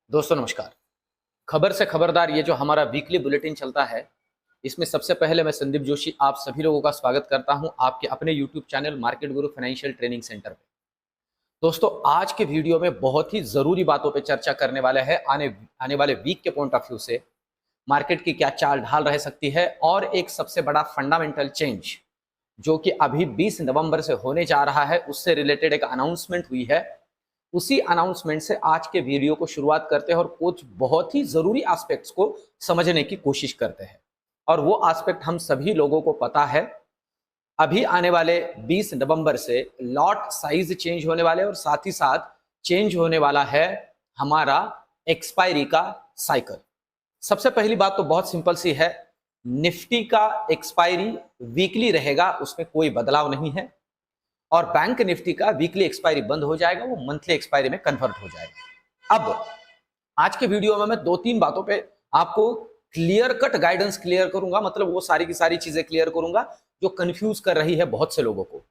दोस्तों नमस्कार। खबर से खबरदार ये जो हमारा वीकली बुलेटिन चलता है, इसमें सबसे पहले मैं संदीप जोशी आप सभी लोगों का स्वागत करता हूं आपके अपने यूट्यूब चैनल मार्केट गुरु फाइनेंशियल ट्रेनिंग सेंटर पे। दोस्तों आज के वीडियो में बहुत ही ज़रूरी बातों पे चर्चा करने वाले हैं। आने आने वाले वीक के पॉइंट ऑफ व्यू से मार्केट की क्या चाल ढाल रह सकती है और एक सबसे बड़ा फंडामेंटल चेंज जो कि अभी 20 नवंबर से होने जा रहा है, उससे रिलेटेड एक अनाउंसमेंट हुई है। उसी अनाउंसमेंट से आज के वीडियो को शुरुआत करते हैं और कुछ बहुत ही जरूरी एस्पेक्ट्स को समझने की कोशिश करते हैं। और वो एस्पेक्ट हम सभी लोगों को पता है, अभी आने वाले 20 नवंबर से लॉट साइज चेंज होने वाले और साथ ही साथ चेंज होने वाला है हमारा एक्सपायरी का साइकिल। सबसे पहली बात तो बहुत सिंपल सी है, निफ्टी का एक्सपायरी वीकली रहेगा, उसमें कोई बदलाव नहीं है। और बैंक निफ्टी का वीकली एक्सपायरी बंद हो जाएगा, वो मंथली एक्सपायरी में कन्वर्ट हो जाएगा। अब आज के वीडियो में मैं दो तीन बातों पे आपको क्लियर कट गाइडेंस क्लियर करूंगा, मतलब वो सारी की सारी चीजें क्लियर करूंगा जो कंफ्यूज कर रही है बहुत से लोगों को।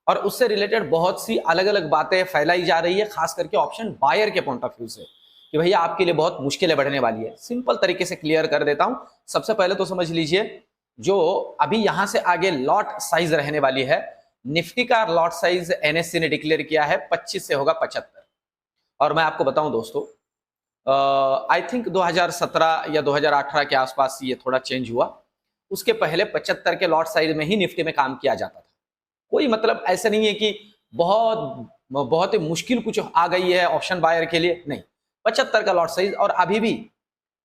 और उससे रिलेटेड बहुत सी अलग अलग बातें फैलाई जा रही है, खास करके ऑप्शन बायर के पॉइंट ऑफ व्यू से, कि भैया आपके लिए बहुत मुश्किलें बढ़ने वाली है। सिंपल तरीके से क्लियर कर देता हूं। सबसे पहले तो समझ लीजिए, जो अभी यहां से आगे लॉट साइज रहने वाली है, निफ्टी का लॉट साइज एनएससी ने डिक्लेयर किया है 25 से होगा 75। और मैं आपको बताऊं दोस्तों, आई थिंक 2017 या 2018 के आसपास ये थोड़ा चेंज हुआ। उसके पहले 75 के लॉट साइज में ही निफ्टी में काम किया जाता था। कोई मतलब ऐसा नहीं है कि बहुत बहुत ही मुश्किल कुछ आ गई है ऑप्शन बायर के लिए, नहीं। 75 का लॉट साइज, और अभी भी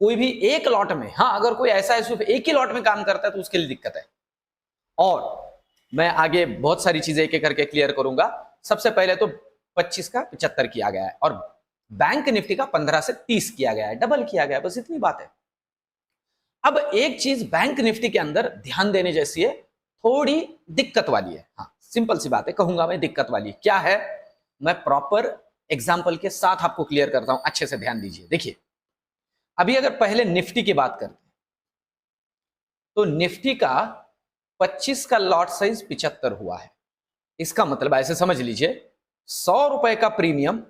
कोई भी एक लॉट में, हाँ अगर कोई ऐसा है सिर्फ एक ही लॉट में काम करता है तो उसके लिए दिक्कत है। और मैं आगे बहुत सारी चीजें एक एक करके क्लियर करूंगा। सबसे पहले तो 25 का 75 किया गया है और बैंक निफ्टी का 15 से 30 किया गया है, डबल किया गया है, बस इतनी बात है। अब एक चीज बैंक निफ्टी के अंदर ध्यान देने जैसी है, थोड़ी दिक्कत वाली है। हाँ सिंपल सी बात है, कहूंगा मैं दिक्कत वाली क्या है, मैं प्रॉपर एग्जाम्पल के साथ आपको क्लियर करता हूं, अच्छे से ध्यान दीजिए। देखिए अभी अगर पहले निफ्टी की बात करते हैं तो निफ्टी का 25 का लॉट साइज 75 हुआ है। इसका मतलब ऐसे समझ लीजिए, 100 रुपए का प्रीमियम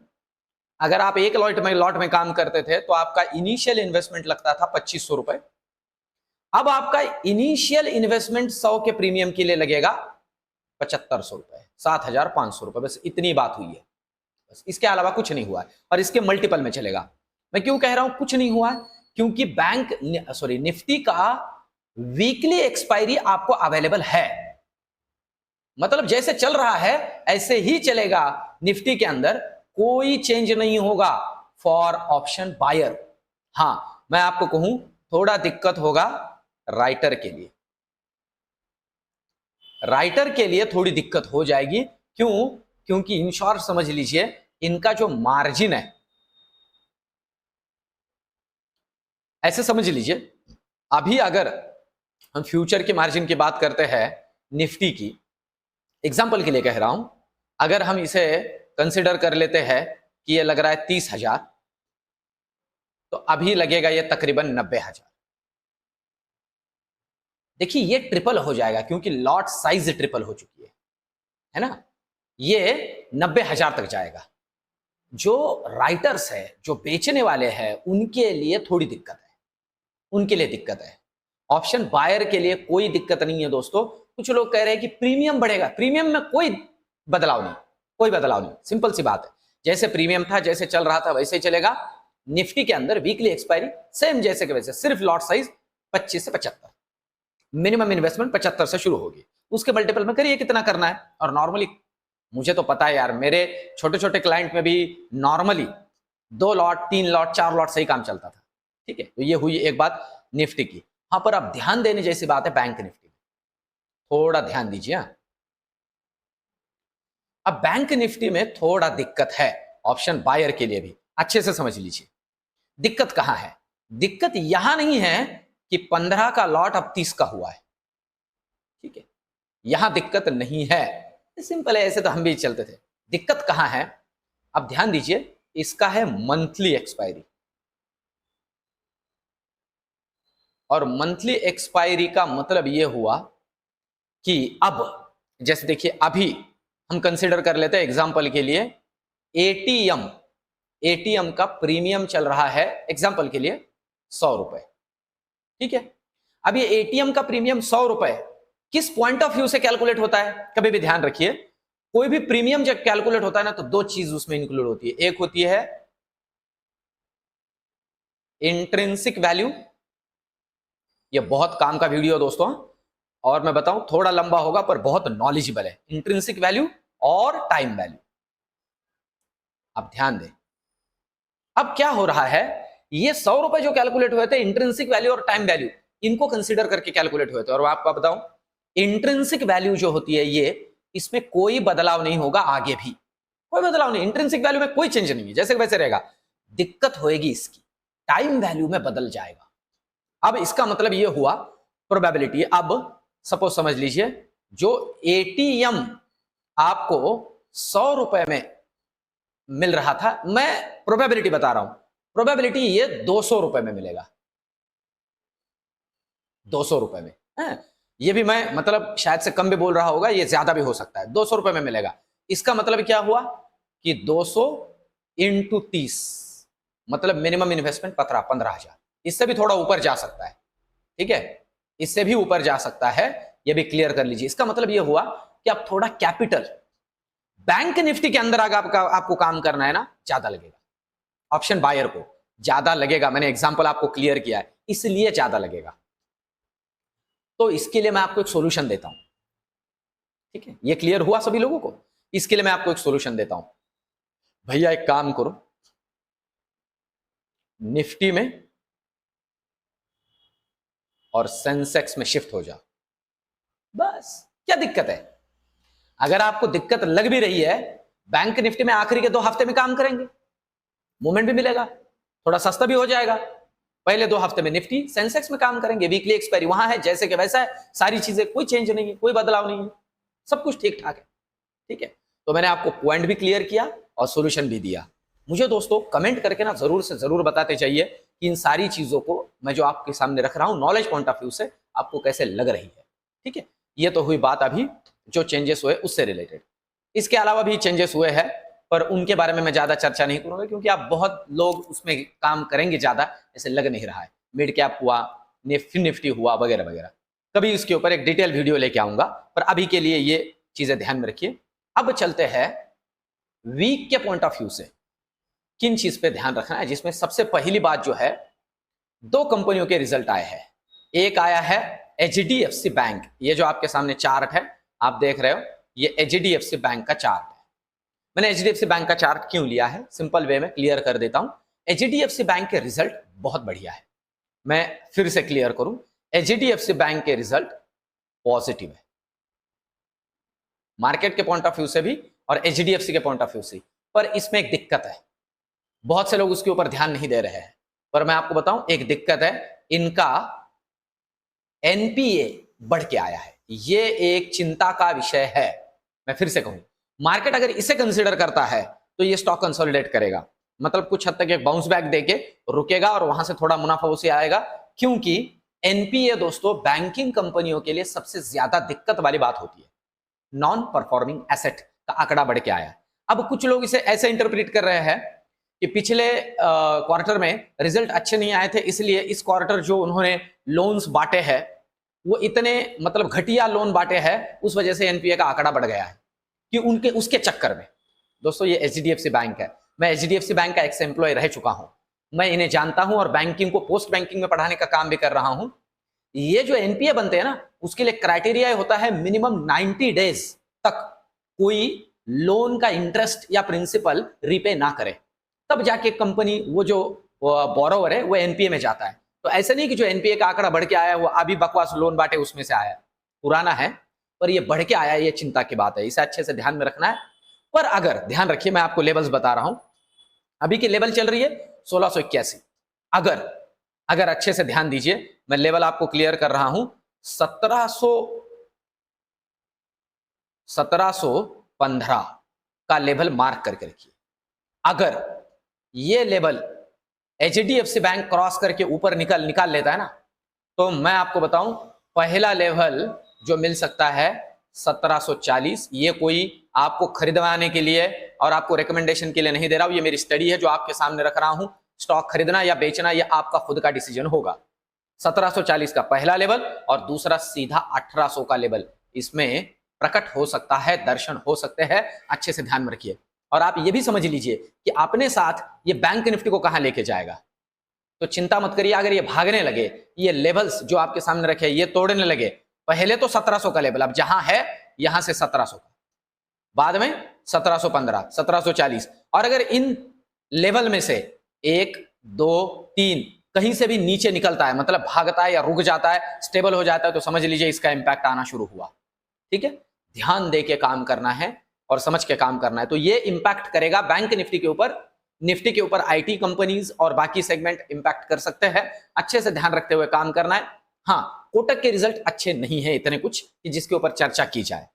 अगर आप एक लॉट में काम करते थे तो आपका इनिशियल इन्वेस्टमेंट लगता था 2500 रुपए। अब आपका इनिशियल इन्वेस्टमेंट 100 के प्रीमियम के लिए लगेगा 7500 रुपए, 7500 रुपए। बस इतनी बात हुई है, बस इसके अलावा कुछ नहीं हुआ है। और इसके मल्टीपल में चलेगा। मैं क्यों कह रहा हूं कुछ नहीं हुआ है, क्योंकि निफ्टी का वीकली एक्सपायरी आपको अवेलेबल है। मतलब जैसे चल रहा है ऐसे ही चलेगा, निफ्टी के अंदर कोई चेंज नहीं होगा फॉर ऑप्शन बायर। हां मैं आपको कहूं थोड़ा दिक्कत होगा राइटर के लिए, राइटर के लिए थोड़ी दिक्कत हो जाएगी। क्यों? क्योंकि इन शॉर्ट समझ लीजिए, इनका जो मार्जिन है, ऐसे समझ लीजिए, अभी अगर हम फ्यूचर के मार्जिन की बात करते हैं निफ्टी की, एग्जाम्पल के लिए कह रहा हूं, अगर हम इसे कंसिडर कर लेते हैं कि ये लग रहा है 30,000, तो अभी लगेगा ये तकरीबन 90,000। देखिए ये ट्रिपल हो जाएगा क्योंकि लॉट साइज ट्रिपल हो चुकी है ना। ये 90,000 तक जाएगा। जो राइटर्स है, जो बेचने वाले हैं, उनके लिए थोड़ी दिक्कत है, उनके लिए दिक्कत है। ऑप्शन बायर के लिए कोई दिक्कत नहीं है दोस्तों। कुछ लोग कह रहे हैं कि प्रीमियम बढ़ेगा, प्रीमियम में कोई बदलाव नहीं, कोई बदलाव नहीं, सिंपल सी बात है। जैसे प्रीमियम था, जैसे चल रहा था वैसे ही चलेगा। निफ्टी के अंदर वीकली एक्सपायरी सेम जैसे के वैसे, सिर्फ लॉट साइज 25 से 75, मिनिमम इन्वेस्टमेंट 75 से शुरू होगी। उसके मल्टीपल में करिए कितना करना है। और नॉर्मली मुझे तो पता है यार, मेरे छोटे छोटे क्लाइंट में भी नॉर्मली 2 लॉट 3 लॉट 4 लॉट से ही काम चलता था। ठीक है, तो ये हुई एक बात निफ्टी की। हाँ पर अब ध्यान देने जैसी बात है बैंक निफ्टी में, थोड़ा ध्यान दीजिए। अब बैंक निफ्टी में थोड़ा दिक्कत है ऑप्शन बायर के लिए भी, अच्छे से समझ लीजिए। दिक्कत कहां है? दिक्कत यहां नहीं है कि 15 का लॉट अब 30 का हुआ है, ठीक है, यहां दिक्कत नहीं है, सिंपल है, ऐसे तो हम भी चलते थे। दिक्कत कहां है? अब ध्यान दीजिए, इसका है मंथली एक्सपायरी। और मंथली एक्सपायरी का मतलब यह हुआ कि अब जैसे देखिए, अभी हम कंसिडर कर लेते हैं एग्जांपल के लिए एटीएम एटीएम का प्रीमियम चल रहा है एग्जाम्पल के लिए 100 रुपए, ठीक है। अब ये एटीएम का प्रीमियम 100 रुपए किस पॉइंट ऑफ व्यू से कैलकुलेट होता है, कभी भी ध्यान रखिए, कोई भी प्रीमियम जब कैलकुलेट होता है ना तो दो चीज उसमें इंक्लूड होती है। एक होती है इंट्रिंसिक वैल्यू, ये बहुत काम का वीडियो दोस्तों, और मैं बताऊं थोड़ा लंबा होगा पर बहुत नॉलेजेबल है। इंट्रिंसिक वैल्यू और टाइम वैल्यू, अब ध्यान दें। अब क्या हो रहा है, ये 100 रुपए जो कैलकुलेट हुए थे इंट्रिंसिक वैल्यू और टाइम वैल्यू इनको कंसीडर करके कैलकुलेट हुए थे। और मैं आपको बताऊं इंट्रिंसिक वैल्यू जो होती है ये, इसमें कोई बदलाव नहीं होगा, आगे भी कोई बदलाव नहीं, इंट्रिंसिक वैल्यू में कोई चेंज नहीं है, जैसे वैसे रहेगा। दिक्कत होएगी इसकी, टाइम वैल्यू में बदल जाएगा। अब इसका मतलब ये हुआ प्रोबेबिलिटी। अब सपोज समझ लीजिए जो एटीएम आपको 100 रुपए में मिल रहा था, मैं प्रोबेबिलिटी बता रहा हूं, प्रोबेबिलिटी ये 200 रुपए में मिलेगा, 200 रुपए में है। ये भी मैं मतलब शायद से कम भी बोल रहा होगा, ये ज्यादा भी हो सकता है, 200 रुपए में मिलेगा। इसका मतलब क्या हुआ कि 200 इंटू 30 मतलब मिनिमम इन्वेस्टमेंट 15,000, इससे भी थोड़ा ऊपर जा सकता है, ठीक है, इससे भी ऊपर जा सकता है, ये भी क्लियर कर लीजिए। इसका मतलब ये हुआ कि आप थोड़ा कैपिटल बैंक निफ्टी के अंदर अगर आपको काम करना है ना, ज्यादा लगेगा, ऑप्शन बायर को ज्यादा लगेगा। मैंने एग्जांपल आपको क्लियर किया है, इसलिए ज्यादा लगेगा। तो इसके लिए मैं आपको एक सॉल्यूशन देता हूं, ठीक है, ये क्लियर हुआ सभी लोगों को। इसके लिए मैं आपको एक सॉल्यूशन देता हूं, भैया एक काम करो, निफ्टी में और सेंसेक्स में शिफ्ट हो जाओ, बस। क्या दिक्कत है? अगर आपको दिक्कत लग भी रही है, बैंक निफ्टी में आखिरी के 2 हफ्ते में काम करेंगे, मूवमेंट भी मिलेगा, थोड़ा सस्ता भी हो जाएगा। पहले 2 हफ्ते में निफ्टी सेंसेक्स में काम करेंगे, वीकली एक्सपायरी वहां है जैसे कि वैसा है, सारी चीजें कोई चेंज नहीं है, कोई बदलाव नहीं है, सब कुछ ठीक ठाक है, ठीक है। तो मैंने आपको पॉइंट भी क्लियर किया और सोल्यूशन भी दिया। मुझे दोस्तों कमेंट करके ना जरूर से जरूर बताते चाहिए कि इन सारी चीजों को मैं जो आपके सामने रख रहा हूं नॉलेज पॉइंट ऑफ व्यू से आपको कैसे लग रही है, ठीक है। ये तो हुई बात अभी जो चेंजेस हुए उससे रिलेटेड। इसके अलावा भी चेंजेस हुए हैं पर उनके बारे में मैं ज्यादा चर्चा नहीं करूंगा, क्योंकि आप बहुत लोग उसमें काम करेंगे ज्यादा, ऐसे लग नहीं रहा है। मिड कैप हुआ, निफ्टी हुआ, वगैरह वगैरह, कभी इसके ऊपर एक डिटेल वीडियो लेके आऊंगा, पर अभी के लिए ये चीजें ध्यान में रखिए। अब चलते हैं वीक के पॉइंट ऑफ व्यू से किन चीज पे ध्यान रखना है, जिसमें सबसे पहली बात जो है, 2 कंपनियों के रिजल्ट आए हैं। एक आया है एचडीएफसी बैंक, ये जो आपके सामने चार्ट है आप देख रहे हो, ये एचडीएफसी बैंक का चार्ट है। मैंने एचडीएफसी बैंक का चार्ट क्यों लिया है, सिंपल वे में क्लियर कर देता हूं। एचडीएफसी बैंक के रिजल्ट बहुत बढ़िया है, मैं फिर से क्लियर करूं, एचडीएफसी बैंक के रिजल्ट पॉजिटिव है, मार्केट के पॉइंट ऑफ व्यू से भी और एचडीएफसी के पॉइंट ऑफ व्यू से। पर इसमें एक दिक्कत है, बहुत से लोग उसके ऊपर ध्यान नहीं दे रहे हैं, पर मैं आपको बताऊं एक दिक्कत है, इनका एनपीए बढ़ के आया है, ये एक चिंता का विषय है। मैं फिर से कहूं, मार्केट अगर इसे कंसीडर करता है तो ये स्टॉक कंसोलिडेट करेगा, मतलब कुछ हद तक एक बाउंस बैक देके रुकेगा और वहां से थोड़ा मुनाफा उसे आएगा, क्योंकि एनपीए दोस्तों बैंकिंग कंपनियों के लिए सबसे ज्यादा दिक्कत वाली बात होती है। नॉन परफॉर्मिंग एसेट का आंकड़ा बढ़ के आया। अब कुछ लोग इसे ऐसे इंटरप्रेट कर रहे हैं कि पिछले क्वार्टर में रिजल्ट अच्छे नहीं आए थे, इसलिए इस क्वार्टर जो उन्होंने लोन्स बांटे हैं वो इतने मतलब घटिया लोन बांटे हैं, उस वजह से एनपीए का आंकड़ा बढ़ गया है, कि उनके उसके चक्कर में। दोस्तों ये एचडीएफसी बैंक है, मैं एचडीएफसी बैंक का एक्स एम्प्लॉय रह चुका हूं, मैं इन्हें जानता हूं और बैंकिंग को पोस्ट बैंकिंग में पढ़ाने का काम भी कर रहा हूं। ये जो एनपीए बनते हैं ना, उसके लिए क्राइटेरिया होता है मिनिमम 90 डेज तक कोई लोन का इंटरेस्ट या प्रिंसिपल रिपे ना करे, तब जाके कंपनी वो जो बोरोवर है वो एनपीए में जाता है। तो ऐसा नहीं कि जो एनपीए का आंकड़ा बढ़ के आया है वो अभी बकवास लोन बांटे उसमें से आया है, पुराना है पर ये बढ़ के आया है, ये चिंता की बात है, इसे अच्छे से ध्यान में रखना है। पर अगर ध्यान रखिए, मैं आपको लेवल्स बता रहा हूं, अभी की लेवल चल रही है 1681। अगर अच्छे से ध्यान दीजिए, मैं लेवल आपको क्लियर कर रहा हूं, 1715 का लेवल मार्क करके रखिए। अगर ये लेवल एचडीएफसी बैंक क्रॉस करके ऊपर निकाल लेता है ना, तो मैं आपको बताऊं पहला लेवल जो मिल सकता है 1740, ये कोई आपको खरीदवाने के लिए और आपको रिकमेंडेशन के लिए नहीं दे रहा हूं। ये मेरी स्टडी है जो आपके सामने रख रहा हूं। स्टॉक खरीदना या बेचना ये आपका खुद का डिसीजन होगा। 1740 का पहला लेवल और दूसरा सीधा 1800 का लेवल, इसमें प्रकट हो सकता है, दर्शन हो सकते हैं। अच्छे से ध्यान में रखिए और आप ये भी समझ लीजिए कि अपने साथ ये बैंक निफ्टी को कहां लेके जाएगा। तो चिंता मत करिए, अगर ये भागने लगे, ये लेवल्स जो आपके सामने रखे ये तोड़ने लगे, पहले तो 1700 का लेवल, अब जहां है यहां से 1700 का, बाद में 1715, 1740, और अगर इन लेवल में से 1, 2, 3 कहीं से भी नीचे निकलता है, मतलब भागता है या रुक जाता है, स्टेबल हो जाता है, तो समझ लीजिए इसका इंपैक्ट आना शुरू हुआ। ठीक है, ध्यान दे के काम करना है और समझ के काम करना है। तो ये इंपैक्ट करेगा बैंक निफ्टी के ऊपर, निफ्टी के ऊपर आईटी कंपनीज और बाकी सेगमेंट इंपैक्ट कर सकते हैं। अच्छे से ध्यान रखते हुए काम करना है। हाँ, कोटक के रिजल्ट अच्छे नहीं है इतने कुछ कि जिसके ऊपर चर्चा की जाए,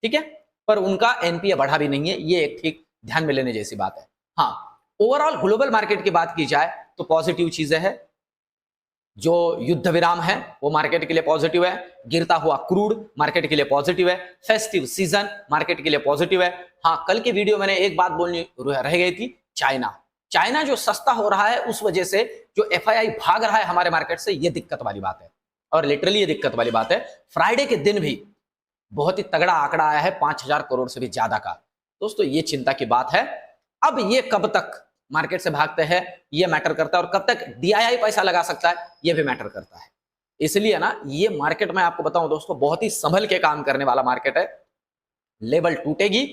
ठीक है, पर उनका एनपीए बढ़ा भी नहीं है, ये एक ठीक ध्यान में लेने जैसी बात है। हाँ, ओवरऑल ग्लोबल मार्केट की बात की जाए तो पॉजिटिव चीजें हैं। जो युद्ध विराम है वो मार्केट के लिए पॉजिटिव है, गिरता हुआ क्रूड मार्केट के लिए पॉजिटिव है, फेस्टिव सीजन मार्केट के लिए पॉजिटिव है। हाँ, कल के वीडियो मैंने एक बात बोलनी रह गई थी, चाइना जो सस्ता हो रहा है उस वजह से जो एफआईआई भाग रहा है हमारे मार्केट से, ये दिक्कत वाली बात है और लिटरली ये दिक्कत वाली बात है। फ्राइडे के दिन भी बहुत ही तगड़ा आंकड़ा आया है 5000 करोड़ से भी ज्यादा का। दोस्तों ये चिंता की बात है। अब ये कब तक मार्केट से भागते हैं ये मैटर करता है और कब तक डीआईआई पैसा लगा सकता है ये भी मैटर करता है। इसलिए ना ये मार्केट में आपको बताऊं दोस्तों बहुत ही संभल के काम करने वाला मार्केट है। लेवल टूटेगी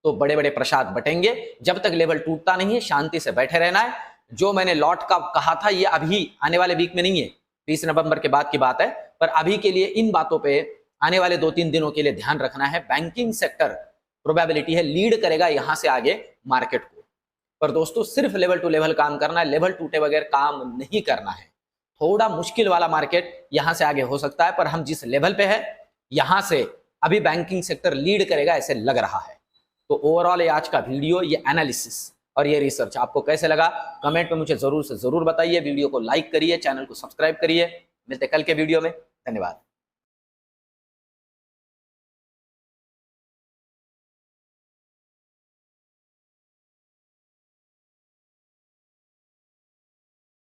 तो बड़े बड़े प्रसाद बटेंगे, जब तक लेवल टूटता नहीं है शांति से बैठे रहना है। जो मैंने लॉट का कहा था ये अभी आने वाले वीक में नहीं है, 20 नवंबर के बाद की बात है, पर अभी के लिए इन बातों पे आने वाले 2-3 दिनों के लिए ध्यान रखना है। बैंकिंग सेक्टर प्रोबेबिलिटी है लीड करेगा यहां से आगे मार्केट को, पर दोस्तों सिर्फ लेवल टू लेवल काम करना है, लेवल टूटे बगैर काम नहीं करना है। थोड़ा मुश्किल वाला मार्केट यहां से आगे हो सकता है, पर हम जिस लेवल पे है यहां से अभी बैंकिंग सेक्टर लीड करेगा ऐसे लग रहा है। तो ओवरऑल ये आज का वीडियो, ये एनालिसिस और ये रिसर्च आपको कैसे लगा कमेंट में मुझे जरूर से जरूर बताइए। वीडियो को लाइक करिए, चैनल को सब्सक्राइब करिए। मिलते कल के वीडियो में, धन्यवाद।